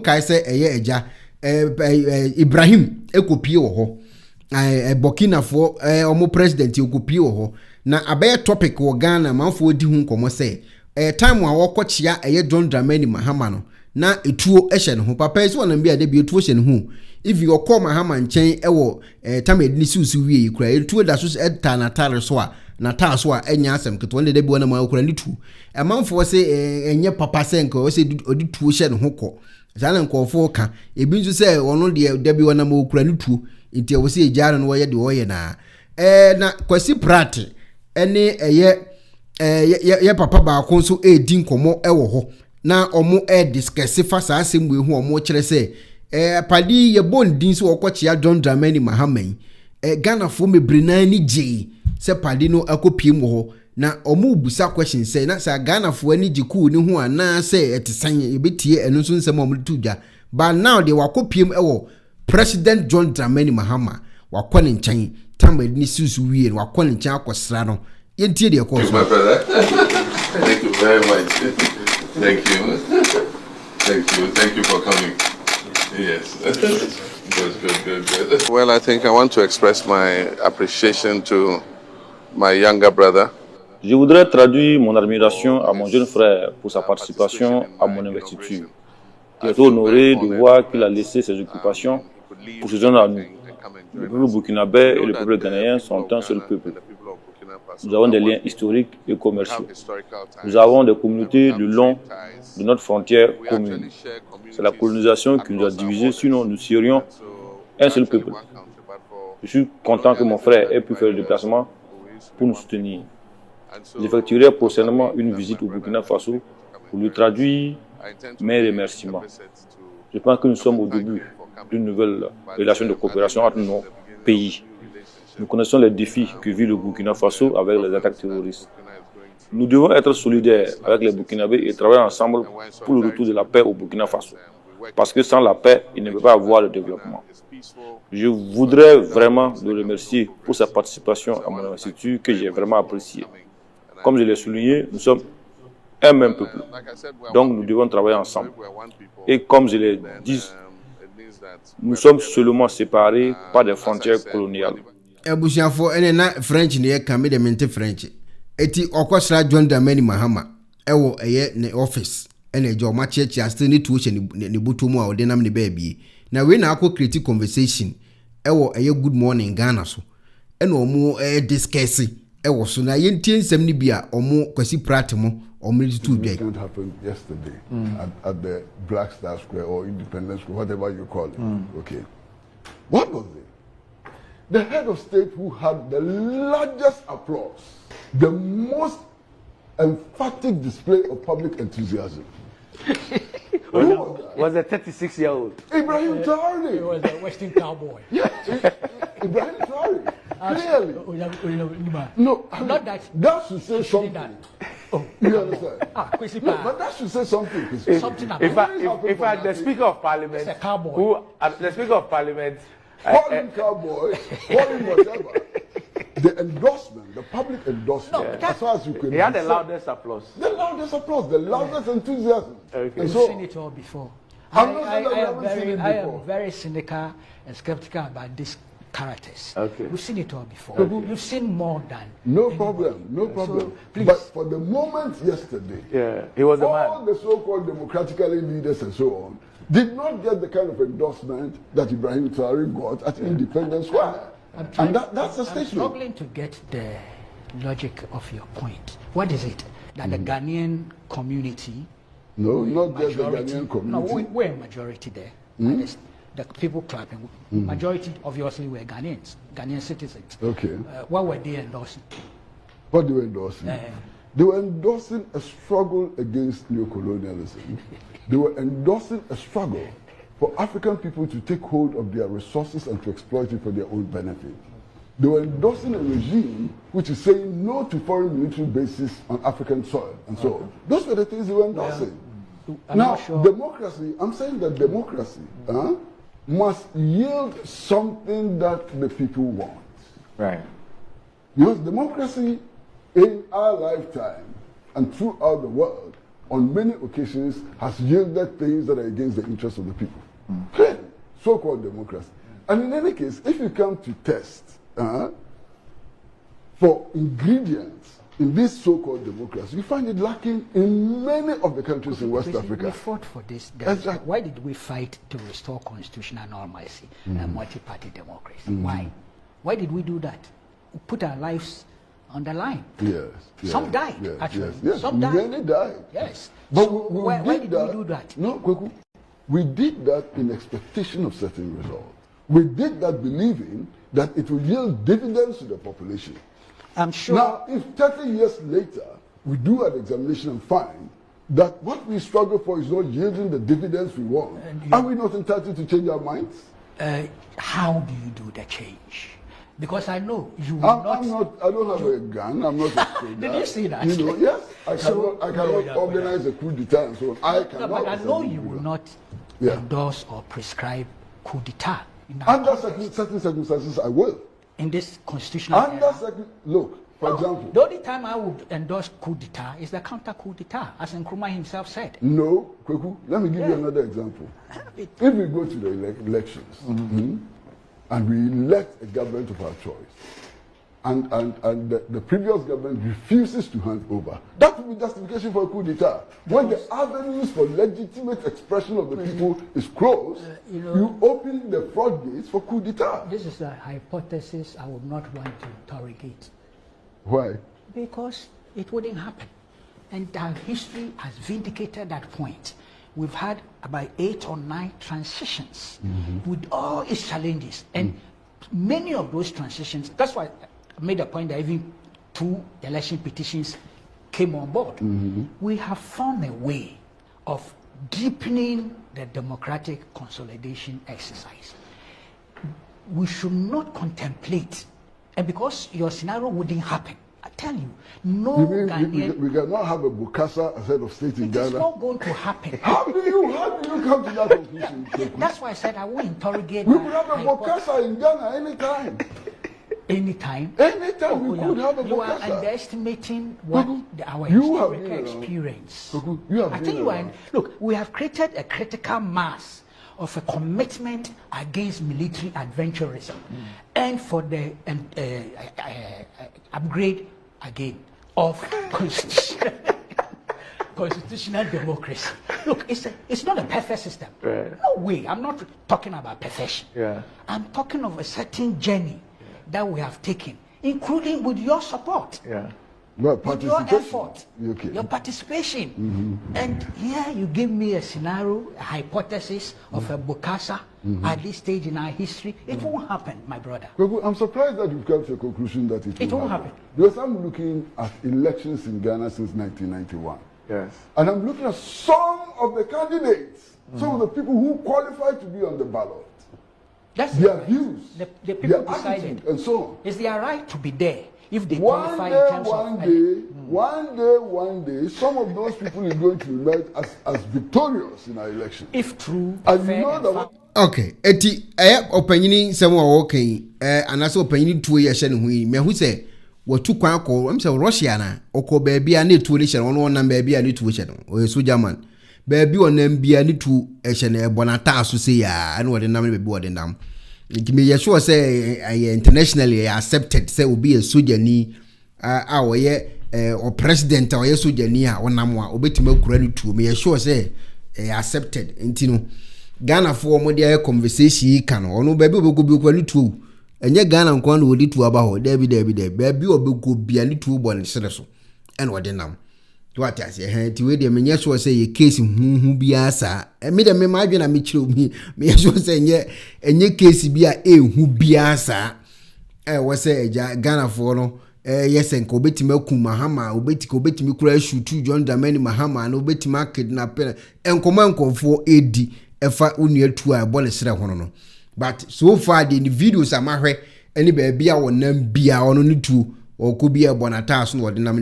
kai say eye eja Ibrahim ekopie wo ho Burkina fo omo president ekopie wo ho na abaye topic wo Ghana manfo di hu nkomo say time wa wokochia eye John Dramani Mahama no na etuo ehye ne ho papa esi wona bia de bi etuo hye ne ho if you call Mahama nchen ewo time edini susu wie yi kura etuo da so eta na tare so a na ta so a enya asem keto ne de bi wona ma kura ni tu manfo say enye papa senko o say odi tuo hye ne ho ko zana nkofo ka ebi nso say ono de bi wona ma kura ni tu nti wo say ejare no wo ye de wo ye na na Kwesi Pratt ene ye papa Baako nso edi nkomo ewo ho na omo discuss fa sa asem we hu omo kire say padi ye bondin so okochia John Dramani Mahama Ghana fo mebrina ni je se padi no akopiem ho na omo busa question say na sa Ghana fo ani je Coup ni hu ana say etesan ye betie eno so nsem omo tuja but now they wakopiem ewo President John Dramani Mahama wakone nchan tamba ni susu wie wakone nchan akosra no yentie de course my brother. Thank you very much. Thank you for coming. Yes. Good. Well, I think I want to express my appreciation to my younger brother. Je voudrais traduire mon admiration à mon jeune frère pour sa participation à mon investiture. Je suis honoré de voir qu'il a laissé ses occupations pour se joindre à nous. Le peuple burkinabé et le peuple ghanéen sont un seul peuple. Nous avons des liens historiques et commerciaux. Nous avons des communautés le long de notre frontière commune. C'est la colonisation qui nous a divisés, sinon nous serions un seul peuple. Je suis content que mon frère ait pu faire le déplacement pour nous soutenir. J'effectuerai prochainement une visite au Burkina Faso pour lui traduire mes remerciements. Je pense que nous sommes au début d'une nouvelle relation de coopération entre nos pays. Nous connaissons les défis que vit le Burkina Faso avec les attaques terroristes. Nous devons être solidaires avec les Burkinabés et travailler ensemble pour le retour de la paix au Burkina Faso. Parce que sans la paix, il ne peut pas avoir le développement. Je voudrais vraiment le remercier pour sa participation à mon institut que j'ai vraiment apprécié. Comme je l'ai souligné, nous sommes un même peuple. Donc nous devons travailler ensemble. Et comme je l'ai dit, nous sommes seulement séparés par des frontières coloniales. Ebusiafo ene na French ne ye kan me de mente French eti okosra John Dramani Mahama ewo eye ne office ene je o ma chechi aste ne tuo ne butomu a ode nam ne baby na we na akọ create conversation ewo eye good morning Ghana so ene omo discuss ewo so na ye ntie nsem ne bia omo Kwesi Pratt mo omo to do it happened yesterday at the Black Star Square or Independence Square, whatever you call it. Okay, what was it? The head of state who had the largest applause, the most emphatic display of public enthusiasm. Was a 36-year-old. Ibrahim Traore. He was a Western cowboy. Yes, Ibrahim Traore. Clearly. No, not that. That should say something. That. Oh, you understand? No, but that should say something. Something about if the Speaker of Parliament, a cowboy. The Speaker of Parliament, call him cowboy, call him whatever. The endorsement, the public endorsement, as far as you can. He had the loudest applause. The loudest applause, the loudest enthusiasm. Okay. You've seen it all before. I am very cynical and skeptical about these characters. Okay. We've seen it all before. Okay. You've seen more than. No problem, no problem. So, but for the moment yesterday, he was all the so-called democratically leaders and so on did not get the kind of endorsement that Ibrahim Traore got at Independence Square. And that's a statement. I'm struggling to get the logic of your point. What is it? That the Ghanaian community... No, not just the Ghanaian community. No, we're a majority there. The people clapping. Majority, obviously, were Ghanaians, Ghanaian citizens. Okay. What were they endorsing? What they were endorsing? They were endorsing a struggle against neocolonialism. They were endorsing a struggle for African people to take hold of their resources and to exploit it for their own benefit. They were endorsing a regime which is saying no to foreign military bases on African soil and so on. Those were the things they were endorsing. Now, democracy, I'm saying that democracy must yield something that the people want. Right. Because democracy in our lifetime and throughout the world on many occasions has yielded things that are against the interests of the people. Okay. So-called democracy. And in any case, if you come to test for ingredients in this so-called democracy, you find it lacking in many of the countries in West Africa. We fought for this. Exactly. Why did we fight to restore constitutional normalcy and multi-party democracy? Why? Why did we do that? We put our lives on the line. Yes. Some died, actually. Yes. Some died. Many died. Yes. But So why did we do that? No, Kweku. We did that in expectation of certain results. We did that believing that it will yield dividends to the population. I'm sure. Now, if 30 years later we do an examination and find that what we struggle for is not yielding the dividends we want, are we not entitled to change our minds? How do you do the change? Because I know you will I don't have a gun. I'm not a soldier. Did you see that? You know, yes. I cannot organize a coup d'etat and so on. I cannot. But I know you will not endorse or prescribe coup d'etat. Under certain circumstances, I will. In this constitutional era. Look, for example. The only time I would endorse coup d'etat is the counter coup d'etat, as Nkrumah himself said. No, Kweku, let me give you another example. If we go to the elections and we elect a government of our choice, and the previous government refuses to hand over, that will be justification for a coup d'etat. When the avenues for legitimate expression of the people is closed, you open the floodgates for coup d'etat. This is a hypothesis I would not want to interrogate. Why? Because it wouldn't happen. And our history has vindicated that point. We've had about 8 or 9 transitions with all its challenges. And many of those transitions, that's why I made a point that even 2 election petitions came on board. We have found a way of deepening the democratic consolidation exercise. We should not contemplate, and because your scenario wouldn't happen, I tell you, no Ghanaian. We cannot have a Bokassa as head of state in Ghana. It's not going to happen. How do you come to that conclusion? That's why I said I will interrogate. We could have a Bokassa in Ghana anytime. Anytime we could have a Bokassa. You are underestimating what our historical experience. I think you are. Look, we have created a critical mass of a commitment against military adventurism and for the upgrade again of constitutional democracy. Look, it's not a perfect system. Right. No way. I'm not talking about perfection. Yeah. I'm talking of a certain journey that we have taken, including with your support. Yeah. With your effort, your participation. And here you give me a scenario, a hypothesis of a Bokassa at this stage in our history. It won't happen, my brother. I'm surprised that you've come to a conclusion that it won't happen. Because I'm looking at elections in Ghana since 1991. Yes. And I'm looking at some of the candidates, some of the people who qualified to be on the ballot. That's their views, the people their decided, and so on. It's their right to be there. If they one qualify day, in terms one day, some of those people are going to emerge as victorious in our election. If true, and you know that. Okay, eti opanyini semo wokai anase opanyini tuwe ya shene hui me hu se watu kwan ko am se Russia na oko baabi a na tuwe le shene ono na baabi a na tuwe shene o so German baabi onam bia ne tu shene ebonata aso se ya ana wode nam baabi wode nam me ye sure say internationally accepted say obi a soldier ni a oye o president oye soldier ni a onam a obetima kura ne tu me ye sure say accepted ntino Ghana for mo dey conversation kan ono baabi obego kura ne tu enye Ghana nko na wodi tu aba ho debi baabi obego bia ne tu bo ne sere so ene wode nam what I say ti we dey me sure say ye case hu bia sa me dey me ma adwe na me kire omi me sure say enye case bia hu bia sa wo say Ghana for no yes enko obetima ku mahama obetima kura shoot John Dramani Mahama na obetima kidnap enko edi efa unu atu a bo ne sere hono no but so far the videos amahwe any baabi a wonam bia ono ne tu okobi e bonata so no wode nam